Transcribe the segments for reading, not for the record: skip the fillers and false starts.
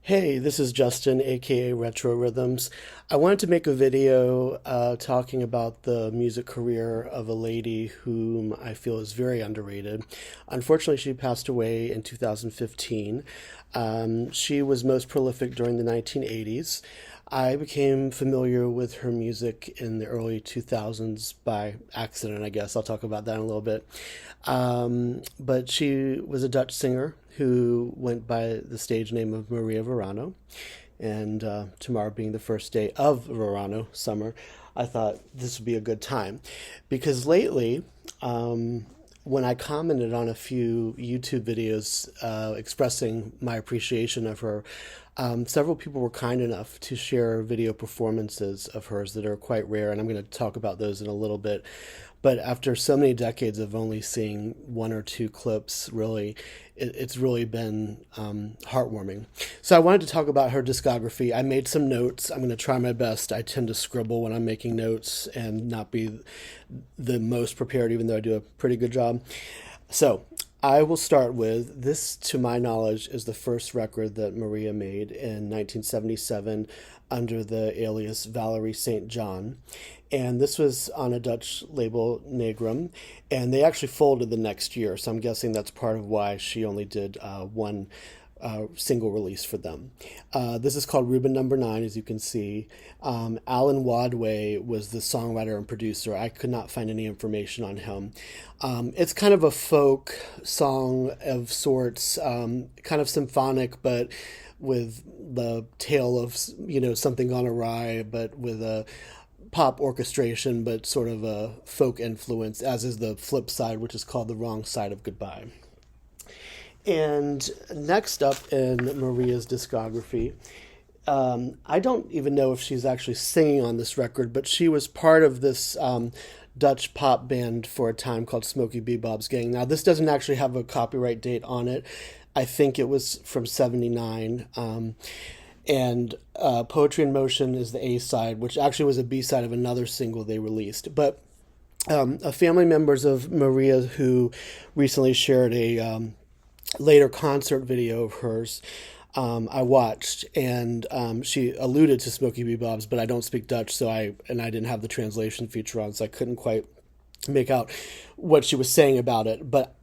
Hey, this is Justin, aka Retro Rhythms. I wanted to make a video talking about the music career of a lady whom I feel is very underrated. Unfortunately, she passed away in 2015. She was most prolific during the 1980s. I became familiar with her music in the early 2000s by accident, I guess. I'll talk about that in a little bit. But she was a Dutch singer who went by the stage name of Maria Verano. And tomorrow being the first day of Verano summer, I thought this would be a good time. Because lately, when I commented on a few YouTube videos expressing my appreciation of her, several people were kind enough to share video performances of hers that are quite rare, and I'm going to talk about those in a little bit. But after so many decades of only seeing one or two clips, really, it's really been heartwarming. So I wanted to talk about her discography. I made some notes. I'm going to try my best. I tend to scribble when I'm making notes and not be the most prepared, even though I do a pretty good job. So I will start with this, to my knowledge, is the first record that Maria made in 1977 under the alias Valerie St. John. And this was on a Dutch label, Negrum, and they actually folded the next year. So I'm guessing that's part of why she only did one single release for them. This is called Reuben Number 9, as you can see. Alan Wadway was the songwriter and producer. I could not find any information on him. It's kind of a folk song of sorts, kind of symphonic, but with the tale of, something gone awry, but with a pop orchestration, but sort of a folk influence, as is the flip side, which is called The Wrong Side of Goodbye. And next up in Maria's discography, I don't even know if she's actually singing on this record, but she was part of this Dutch pop band for a time called Smokey Bebop's Gang. Now, this doesn't actually have a copyright date on it. I think it was from 79. And Poetry in Motion is the A side, which actually was a B side of another single they released. But a family members of Maria who recently shared a later concert video of hers I watched, and she alluded to Smokey Bebop's, but I don't speak Dutch, so I didn't have the translation feature on, so I couldn't quite make out what she was saying about it. But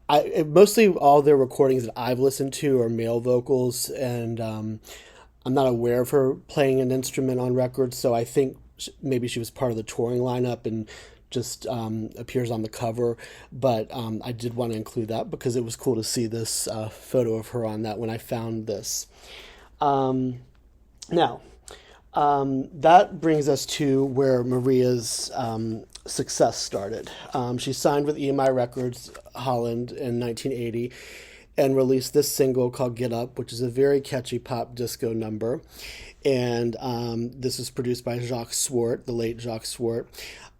mostly all their recordings that I've listened to are male vocals, and I'm not aware of her playing an instrument on records, so I think maybe she was part of the touring lineup and just appears on the cover. But I did want to include that because it was cool to see this photo of her on that when I found this. Now, that brings us to where Maria's success started. She signed with EMI Records Holland in 1980 and released this single called Get Up, which is a very catchy pop disco number. And this was produced by Jacques Swart, the late Jacques Swart.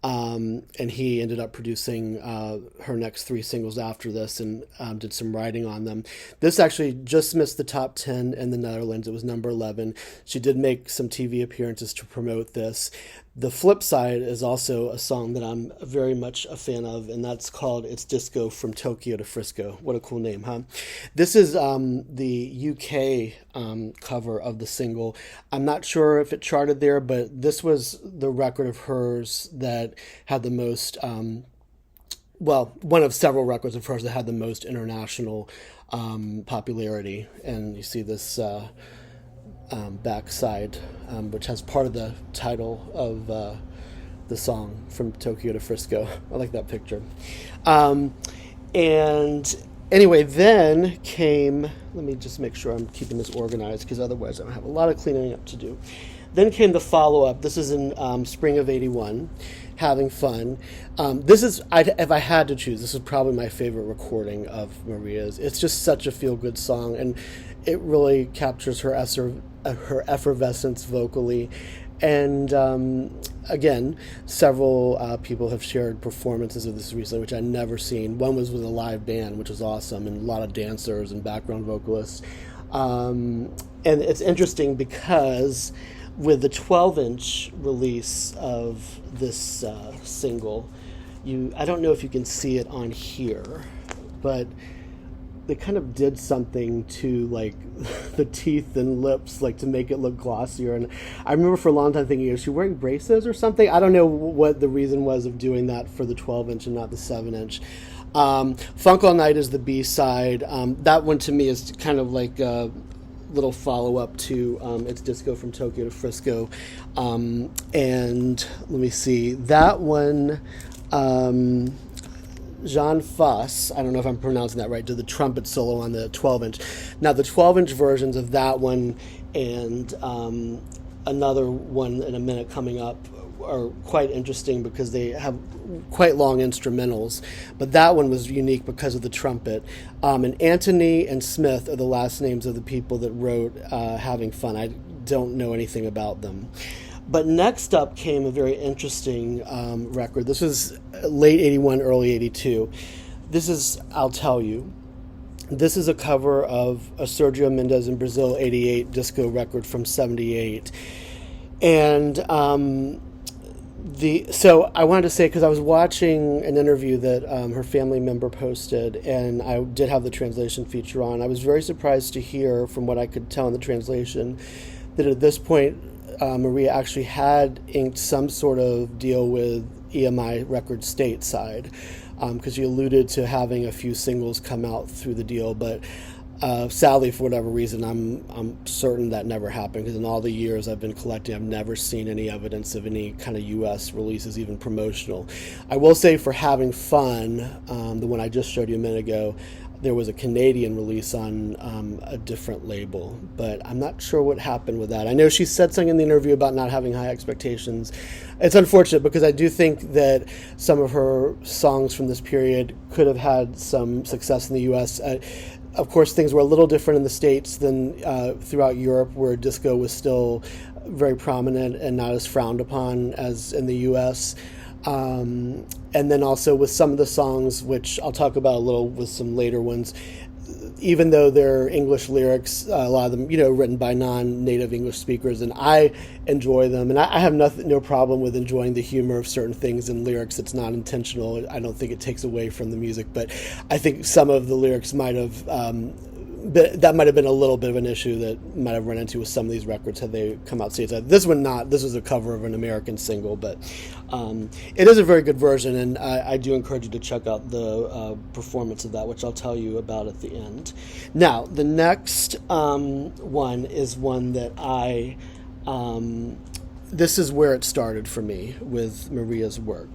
And he ended up producing her next three singles after this and did some writing on them. This actually just missed the top 10 in the Netherlands. It was number 11. She did make some TV appearances to promote this. The flip side is also a song that I'm very much a fan of, and that's called It's Disco from Tokyo to Frisco. What a cool name, huh? This is the UK cover of the single. I'm not sure if it charted there, but this was the record of hers that had the most, one of several records of hers that had the most international popularity. And you see this backside, which has part of the title of the song, From Tokyo to Frisco. I like that picture. And anyway, then came, let me just make sure I'm keeping this organized because otherwise I have a lot of cleaning up to do. Then came the follow-up. This is in spring of 81, Having Fun. This is, if I had to choose, this is probably my favorite recording of Maria's. It's just such a feel-good song, and it really captures her effervescence vocally. And again, several people have shared performances of this recently, which I'd never seen. One was with a live band, which was awesome, and a lot of dancers and background vocalists. And it's interesting because with the 12-inch release of this single, I don't know if you can see it on here, but they kind of did something to like the teeth and lips, like to make it look glossier. And I remember for a long time thinking, is she wearing braces or something? I don't know what the reason was of doing that for the 12-inch and not the 7-inch. Funk All Night is the B-side. That one to me is kind of like a little follow-up to It's Disco from Tokyo to Frisco. And let me see, that one, Jean Fuss, I don't know if I'm pronouncing that right, did the trumpet solo on the 12-inch. Now the 12-inch versions of that one and another one in a minute coming up are quite interesting because they have quite long instrumentals, but that one was unique because of the trumpet. And Anthony and Smith are the last names of the people that wrote Having Fun. I don't know anything about them. But next up came a very interesting record. This was late 81, early 82. This is I'll Tell You. This is a cover of a Sergio Mendes in Brazil 88 disco record from 78. And so I wanted to say, because I was watching an interview that her family member posted, and I did have the translation feature on. I was very surprised to hear, from what I could tell in the translation, that at this point Maria actually had inked some sort of deal with EMI Records stateside, because she alluded to having a few singles come out through the deal, but sadly, for whatever reason, I'm certain that never happened, because in all the years I've been collecting, I've never seen any evidence of any kind of U.S. releases, even promotional. I will say, for Having Fun, the one I just showed you a minute ago, there was a Canadian release on a different label, but I'm not sure what happened with that. I know she said something in the interview about not having high expectations. It's unfortunate, because I do think that some of her songs from this period could have had some success in the U.S. Of course, things were a little different in the States than throughout Europe, where disco was still very prominent and not as frowned upon as in the U.S. And then also with some of the songs, which I'll talk about a little with some later ones, even though they're English lyrics, a lot of them, written by non-native English speakers, and I enjoy them. And I have no problem with enjoying the humor of certain things in lyrics. It's not intentional. I don't think it takes away from the music, but I think some of the lyrics might have, that might have been a little bit of an issue that might have run into with some of these records had they come out stateside. This one not. This was a cover of an American single, but it is a very good version, and I do encourage you to check out the performance of that, which I'll tell you about at the end. Now, the next one is one that this is where it started for me with Maria's work.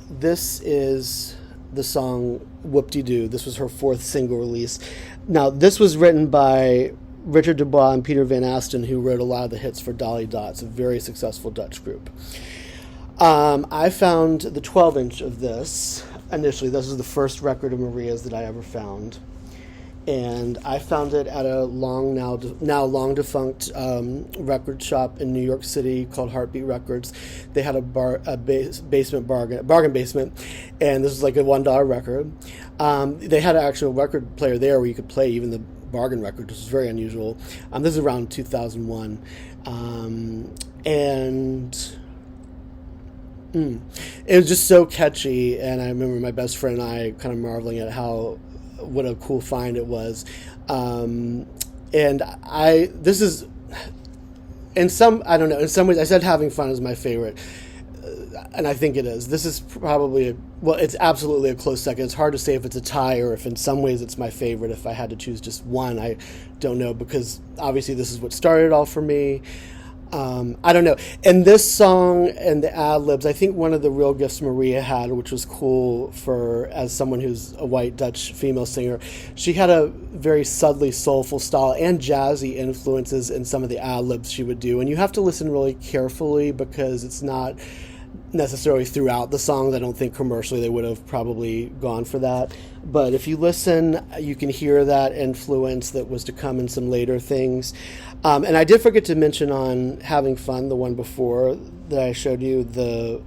This is the song Whoop-De-Doo. This was her fourth single release. Now, this was written by Richard Dubois and Peter Van Asten, who wrote a lot of the hits for Dolly Dots, a very successful Dutch group. I found the 12-inch of this initially. This was the first record of Maria's that I ever found. And I found it at a now long defunct record shop in New York City called Heartbeat Records. They had a bargain basement, and this was like a $1 record. They had an actual record player there where you could play even the bargain record, which was very unusual. This is around 2001, and it was just so catchy. And I remember my best friend and I kind of marveling at what a cool find it was. This is, in some ways, I said Having Fun is my favorite, and I think it is. This is probably, it's absolutely a close second. It's hard to say if it's a tie or if in some ways it's my favorite. If I had to choose just one, I don't know, because obviously this is what started it all for me. I don't know. And this song and the ad-libs, I think one of the real gifts Maria had, which was cool as someone who's a white Dutch female singer, she had a very subtly soulful style and jazzy influences in some of the ad-libs she would do. And you have to listen really carefully, because it's not necessarily throughout the songs. I don't think commercially they would have probably gone for that. But if you listen, you can hear that influence that was to come in some later things. And I did forget to mention on Having Fun, the one before that I showed you,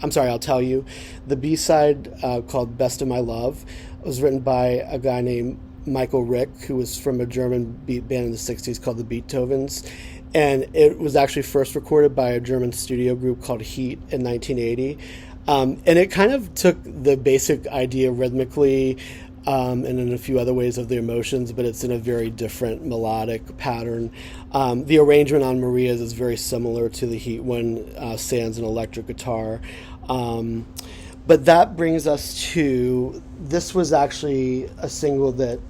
I'll Tell You, the B-side called Best of My Love was written by a guy named Michael Rick, who was from a German beat band in the 60s called the Beethovens. And it was actually first recorded by a German studio group called Heat in 1980. And it kind of took the basic idea rhythmically and in a few other ways of the emotions, but it's in a very different melodic pattern. The arrangement on Maria's is very similar to the Heat one, sans an electric guitar. But that brings us to, this was actually a single that,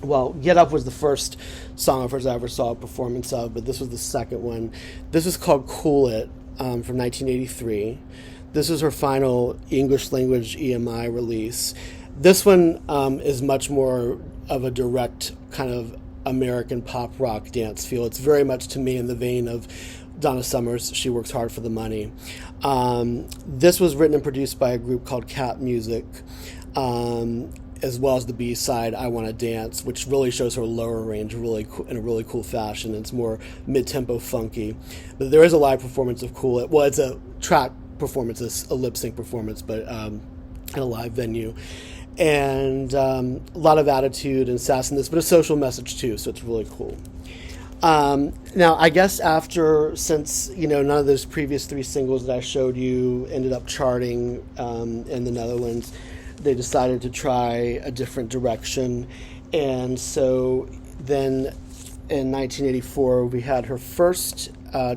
well, Get Up was the first song of hers I ever saw a performance of, but this was the second one. This is called Cool It, from 1983. This is her final English language EMI release. This one is much more of a direct kind of American pop rock dance feel. It's very much, to me, in the vein of Donna Summer's She Works Hard for the Money. This was written and produced by a group called Cat Music, as well as the B-side, I Wanna Dance, which really shows her lower range really in a really cool fashion. It's more mid-tempo funky. But there is a live performance of Cool It. Well, it's a track performance, it's a lip-sync performance, but in a live venue. And a lot of attitude and sass in this, but a social message too, so it's really cool. Now, I guess since none of those previous three singles that I showed you ended up charting in the Netherlands, they decided to try a different direction. And so then in 1984, we had her first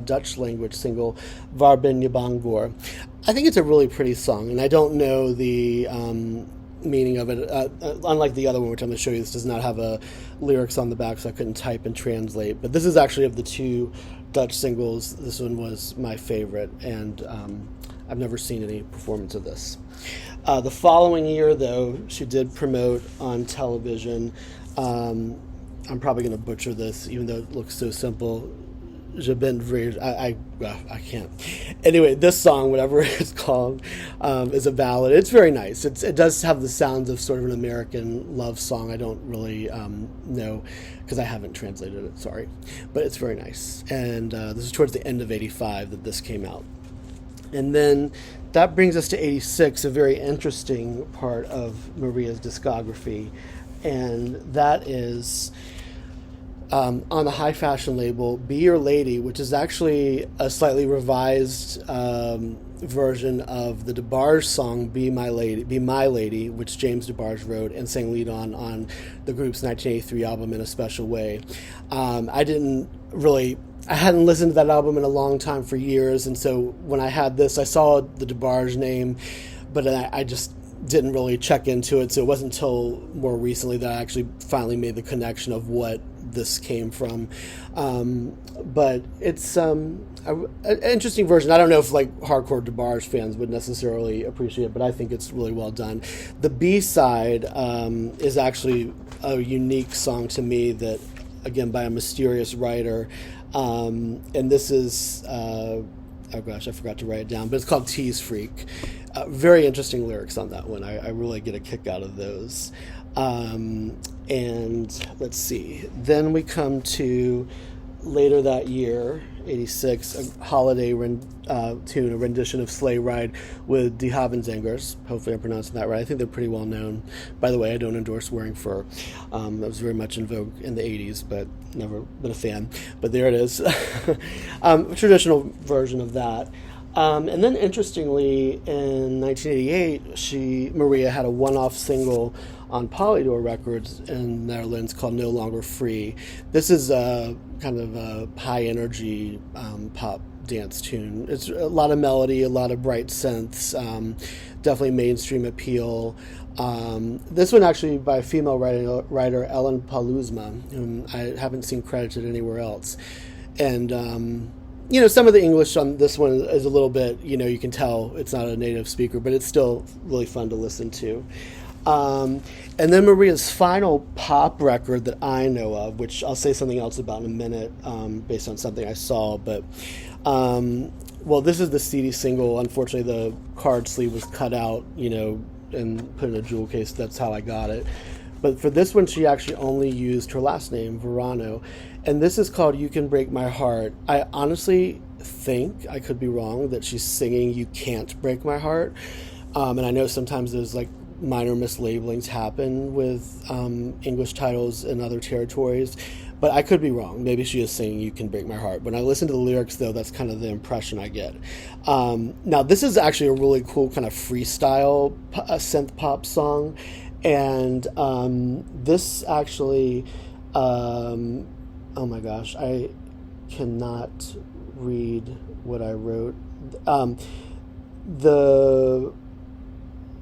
Dutch language single, Waar ben je bang voor? I think it's a really pretty song, and I don't know the meaning of it. Unlike the other one, which I'm going to show you, this does not have lyrics on the back, so I couldn't type and translate. But this is actually, of the two Dutch singles, this one was my favorite, and I've never seen any performance of this. The following year, though, she did promote on television. I'm probably going to butcher this, even though it looks so simple. Je ben vrij. I can't. Anyway, this song, whatever it's called, is a ballad. It's very nice. It does have the sounds of sort of an American love song. I don't really know, because I haven't translated it, sorry. But it's very nice. And this is towards the end of 85 that this came out. And then that brings us to 86, a very interesting part of Maria's discography. And that is on the high fashion label, Be Your Lady, which is actually a slightly revised version of the DeBarge song Be My Lady, which James DeBarge wrote and sang lead on the group's 1983 album In a Special Way. I hadn't listened to that album in a long time, for years, and so when I had this, I saw the DeBarge name, but I just didn't really check into it, so it wasn't until more recently that I actually finally made the connection of what this came from. But it's an interesting version. I don't know if hardcore DeBarge fans would necessarily appreciate it, but I think it's really well done. The B-side is actually a unique song to me, that, again, by a mysterious writer, and this is oh gosh, I forgot to write it down, but it's called Tease Freak. Very interesting lyrics on that one. I really get a kick out of those. And let's see. Then we come to later that year, 86, a holiday tune, a rendition of Sleigh Ride with Die Havenzangers. Hopefully I'm pronouncing that right. I think they're pretty well known. By the way, I don't endorse wearing fur. That was very much in vogue in the 80s, but never been a fan. But there it is. A traditional version of that. And then, interestingly, in 1988, Maria had a one-off single on Polydor Records in the Netherlands called No Longer Free. This is a kind of a high-energy pop dance tune. It's a lot of melody, a lot of bright synths, definitely mainstream appeal. This one actually by a female writer Ellen Paluzma, whom I haven't seen credited anywhere else. And some of the English on this one is a little bit, you can tell it's not a native speaker, but it's still really fun to listen to. And then Maria's final pop record that I know of, which I'll say something else about in a minute, based on something I saw, but this is the CD single. Unfortunately, the card sleeve was cut out, and put in a jewel case. That's how I got it. But for this one, she actually only used her last name, Verano. And this is called You Can Break My Heart. I honestly think, I could be wrong, that she's singing You Can't Break My Heart. And I know sometimes there's minor mislabelings happen with English titles in other territories, but I could be wrong. Maybe she is singing You Can Break My Heart. When I listen to the lyrics, though, that's kind of the impression I get. Now, this is actually a really cool kind of freestyle synth pop song, And this actually, oh my gosh, I cannot read what I wrote. The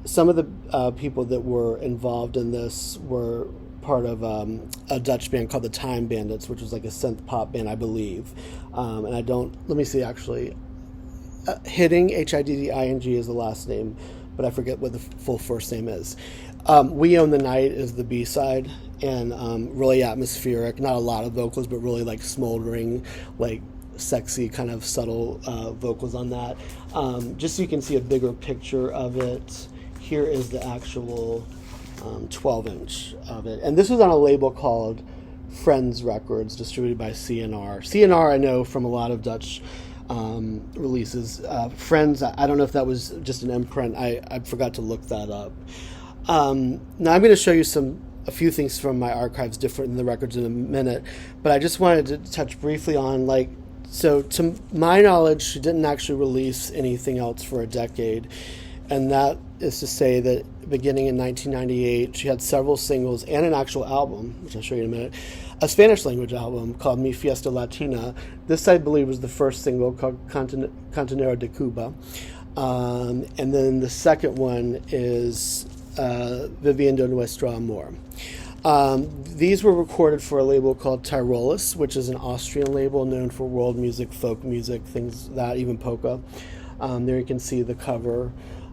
Some of the people that were involved in this were part of a Dutch band called the Time Bandits, which was like a synth pop band, I believe. And I don't, let me see actually. Hidding, Hidding is the last name, but I forget what the full first name is. We Own the Night is the B-side, and really atmospheric, not a lot of vocals, but really like smoldering, like sexy kind of subtle vocals on that. Just so you can see a bigger picture of it, here is the actual 12-inch of it. And this was on a label called Friends Records, distributed by CNR. CNR I know from a lot of Dutch releases. Friends, I don't know if that was just an imprint. I forgot to look that up. Now I'm going to show you a few things from my archives different than the records in a minute, but I just wanted to touch briefly on, like, so to my knowledge, she didn't actually release anything else for a decade, and that is to say that beginning in 1998, she had several singles and an actual album, which I'll show you in a minute, a Spanish language album called Mi Fiesta Latina. This, I believe, was the first single, called Cantonero de Cuba. And then the second one is Viviendo Nuestro Amor. These were recorded for a label called Tyrolis, which is an Austrian label known for world music, folk music, things that, even polka. There you can see the cover.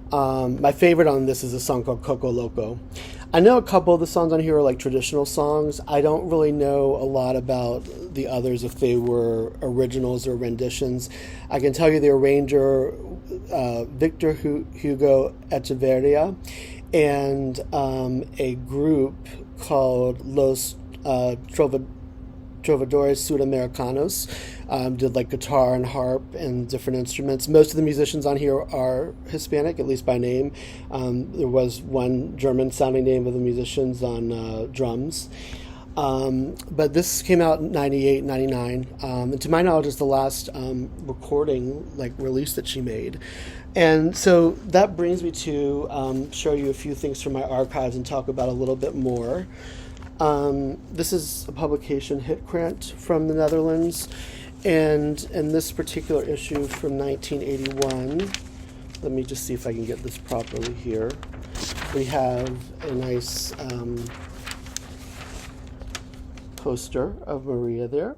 My favorite on this is a song called Coco Loco. I know a couple of the songs on here are like traditional songs. I don't really know a lot about the others, if they were originals or renditions. I can tell you the arranger, Victor Hugo Echeverria, and a group called Los Trovadores Sudamericanos did like guitar and harp and different instruments. Most of the musicians on here are Hispanic, at least by name. There was one German-sounding name of the musicians on drums. But this came out in 98, 99. And to my knowledge, it's the last recording, like, release that she made. And so that brings me to show you a few things from my archives and talk about a little bit more. This is a publication, Hitkrant, from the Netherlands, and in this particular issue from 1981, let me just see if I can get this properly here, we have a nice poster of Maria there,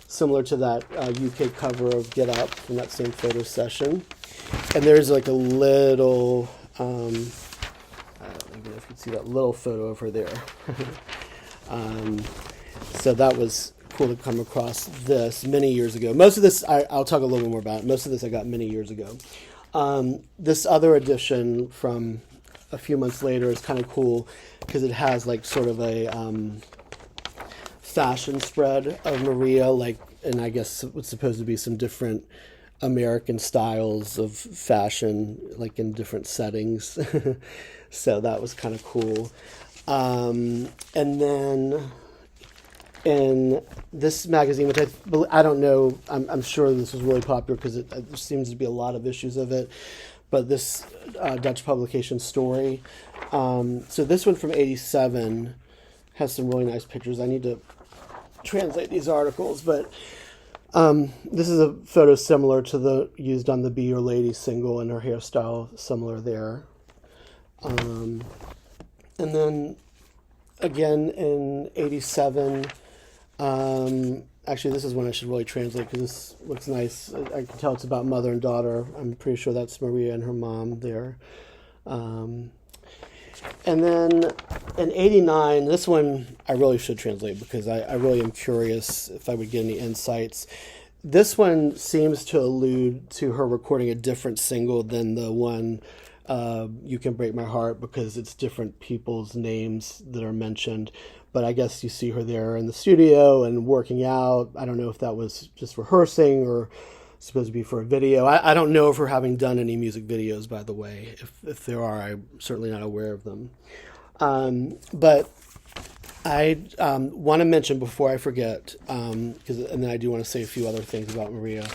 similar to that UK cover of Get Up from that same photo session. And there's like a little, I don't even know if you can see that little photo of her there. So that was cool to come across this many years ago. Most of this, I'll talk a little bit more about it. Most of this I got many years ago. This other edition from a few months later is kind of cool because it has like sort of a fashion spread of Maria, like, and I guess it's supposed to be some different American styles of fashion, like in different settings. So that was kind of cool. And then in this magazine, which I don't know, I'm sure this was really popular because there seems to be a lot of issues of it, but this Dutch publication, Story. So this one from 87 has some really nice pictures. I need to translate these articles, but this is a photo similar to the used on the Be Your Lady single, and her hairstyle similar there. And then again in 87, actually this is one I should really translate because this looks nice. I can tell it's about mother and daughter. I'm pretty sure that's Maria and her mom there. And then in 89, this one I really should translate because I really am curious if I would get any insights. This one seems to allude to her recording a different single than the one You Can Break My Heart, because it's different people's names that are mentioned. But I guess you see her there in the studio and working out. I don't know if that was just rehearsing or supposed to be for a video. I don't know of her having done any music videos, by the way. If there are, I'm certainly not aware of them. But I want to mention before I forget, and then I do want to say a few other things about Maria.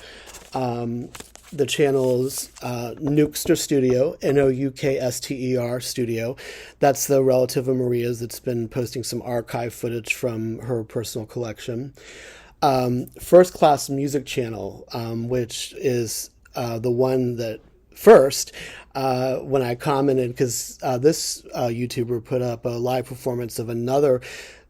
the channel's Nookster Studio, Noukster Studio. That's the relative of Maria's that's been posting some archive footage from her personal collection. First Class Music Channel, which is the one that first, when I commented, because this YouTuber put up a live performance of another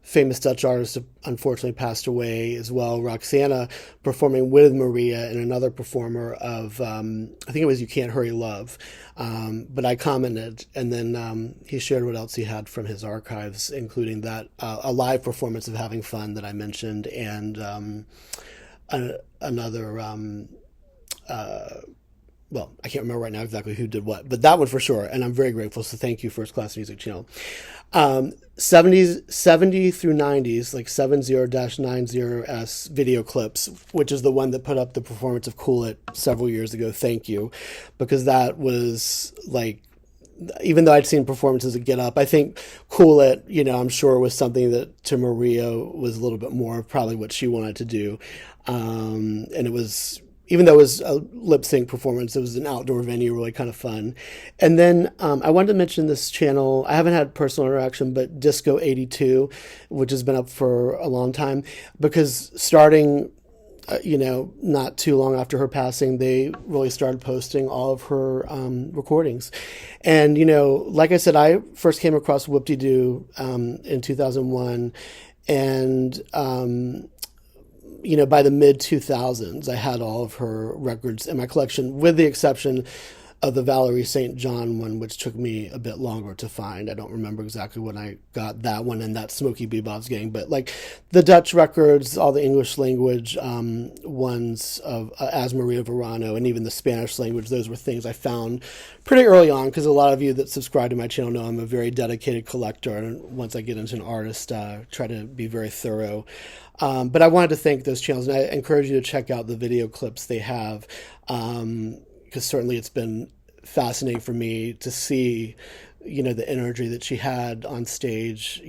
famous Dutch artist who unfortunately passed away as well, Roxana, performing with Maria and another performer of, I think it was You Can't Hurry Love. But I commented, and then he shared what else he had from his archives, including that a live performance of Having Fun that I mentioned, and another well, I can't remember right now exactly who did what, but that one for sure. And I'm very grateful. So thank you, First Class Music Channel. 70 through 90s, like 70-90s video clips, which is the one that put up the performance of Cool It several years ago. Thank you. Because that was like, even though I'd seen performances of Get Up, I think Cool It, I'm sure was something that to Maria was a little bit more probably what she wanted to do. And it was, even though it was a lip sync performance, it was an outdoor venue, really kind of fun. And then I wanted to mention this channel. I haven't had personal interaction, but Disco 82, which has been up for a long time, because starting, not too long after her passing, they really started posting all of her recordings. And, like I said, I first came across Whoop-De-Doo in 2001, and by the mid-2000s, I had all of her records in my collection, with the exception of the Valerie St. John one, which took me a bit longer to find. I don't remember exactly when I got that one and that Smokey Bebop's Gang, but like the Dutch records, all the English language ones of As Maria Verano, and even the Spanish language, those were things I found pretty early on, because a lot of you that subscribe to my channel know I'm a very dedicated collector, and once I get into an artist, try to be very thorough. But I wanted to thank those channels, and I encourage you to check out the video clips they have, because certainly it's been fascinating for me to see, the energy that she had on stage,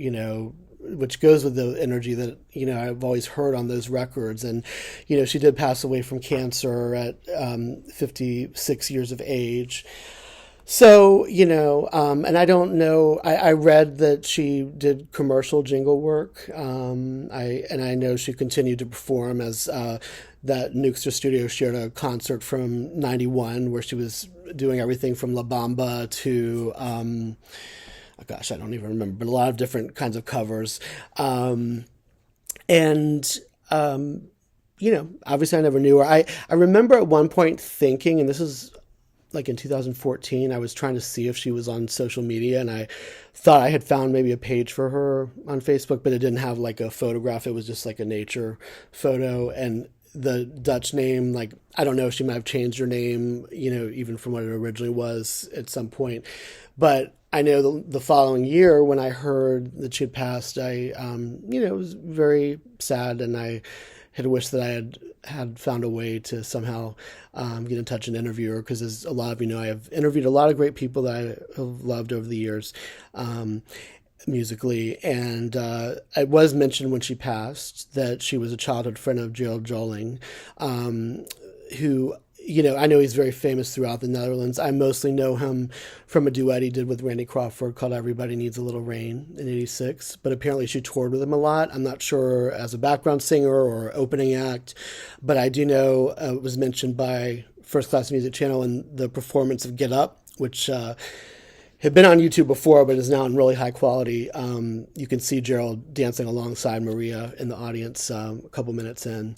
which goes with the energy that, I've always heard on those records. And, she did pass away from cancer at 56 years of age. So, and I don't know, I read that she did commercial jingle work. I know she continued to perform, as that Nookster Studio shared a concert from 91 where she was doing everything from La Bamba to, oh gosh, I don't even remember, but a lot of different kinds of covers. Obviously I never knew her. I remember at one point thinking, and this is like in 2014, I was trying to see if she was on social media, and I thought I had found maybe a page for her on Facebook, but it didn't have like a photograph. It was just like a nature photo, and the Dutch name, like, I don't know if she might have changed her name, even from what it originally was at some point. But I know the following year when I heard that she had passed, I, was very sad, and I had wished that I had found a way to somehow get in touch and interview her, because as a lot of you know, I have interviewed a lot of great people that I have loved over the years musically. And it was mentioned when she passed that she was a childhood friend of Gerald Joling, who, I know he's very famous throughout the Netherlands. I mostly know him from a duet he did with Randy Crawford called Everybody Needs a Little Rain in '86, but apparently she toured with him a lot. I'm not sure as a background singer or opening act, but I do know it was mentioned by First Class Music Channel in the performance of Get Up, which had been on YouTube before, but is now in really high quality. You can see Gerald dancing alongside Maria in the audience a couple minutes in.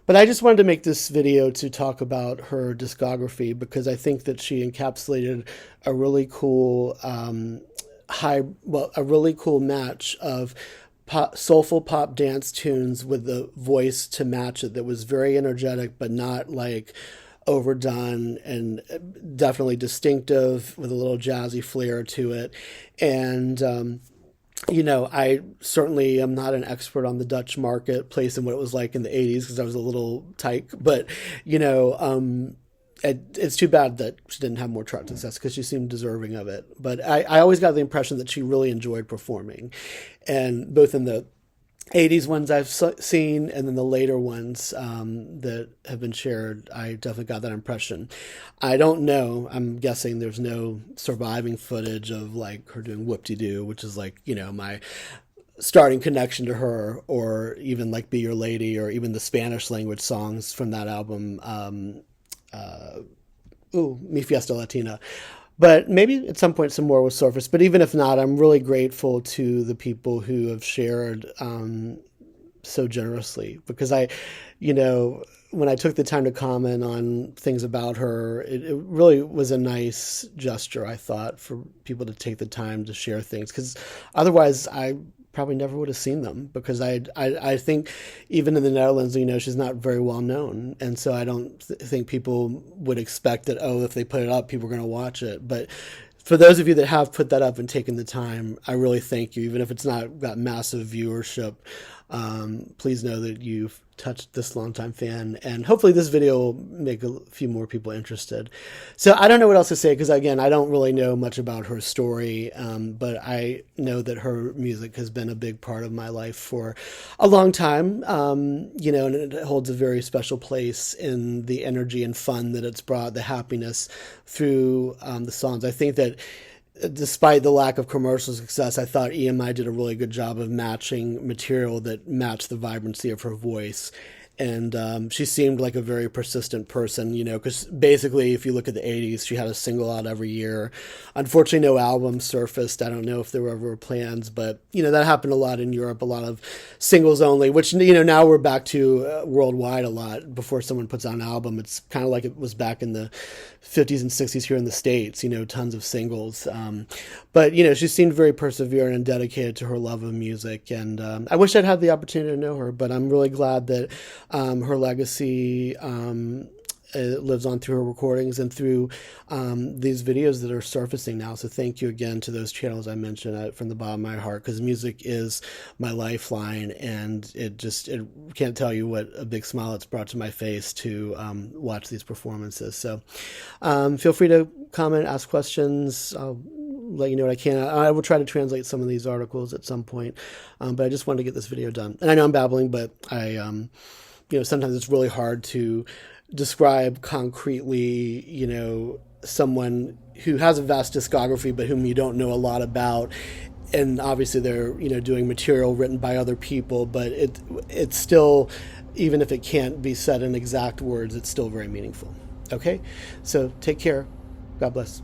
But I just wanted to make this video to talk about her discography, because I think that she encapsulated a really cool a really cool match of soulful pop dance tunes with the voice to match it that was very energetic, but not like overdone, and definitely distinctive with a little jazzy flair to it. And I certainly am not an expert on the Dutch marketplace and what it was like in the 80s, because I was a little tyke, but, it's too bad that she didn't have more chart success, because she seemed deserving of it. But I always got the impression that she really enjoyed performing, and both in the 80s ones I've seen, and then the later ones that have been shared, I definitely got that impression. I don't know. I'm guessing there's no surviving footage of like her doing Whoop De Doo, which is like, my starting connection to her, or even like Be Your Lady, or even the Spanish language songs from that album. Mi Fiesta Latina. But maybe at some point some more will surface. But even if not, I'm really grateful to the people who have shared so generously, because when I took the time to comment on things about her, it really was a nice gesture, I thought, for people to take the time to share things. Because otherwise, I probably never would have seen them, because I think even in the Netherlands, she's not very well known. And so I don't think people would expect that, oh, if they put it up, people are going to watch it. But for those of you that have put that up and taken the time, I really thank you. Even if it's not got massive viewership, please know that you've touched this longtime fan, and hopefully this video will make a few more people interested. So I don't know what else to say, because again, I don't really know much about her story, but I know that her music has been a big part of my life for a long time, and it holds a very special place in the energy and fun that it's brought, the happiness through the songs. I think that despite the lack of commercial success, I thought EMI did a really good job of matching material that matched the vibrancy of her voice. And she seemed like a very persistent person, because basically, if you look at the 80s, she had a single out every year. Unfortunately, no album surfaced. I don't know if there were ever plans, but, that happened a lot in Europe, a lot of singles only, which, now we're back to worldwide a lot. Before someone puts out an album, it's kind of like it was back in the 50s and 60s here in the States, tons of singles. But, she seemed very perseverant and dedicated to her love of music. And I wish I'd had the opportunity to know her, but I'm really glad that her legacy lives on through her recordings and through these videos that are surfacing now. So thank you again to those channels I mentioned from the bottom of my heart, because music is my lifeline, and it can't tell you what a big smile it's brought to my face to watch these performances. So feel free to comment, ask questions. I'll let you know what I can. I will try to translate some of these articles at some point, but I just wanted to get this video done. And I know I'm babbling, but I sometimes it's really hard to describe concretely, someone who has a vast discography, but whom you don't know a lot about. And obviously they're, doing material written by other people, but it's still, even if it can't be said in exact words, it's still very meaningful. Okay? So take care. God bless.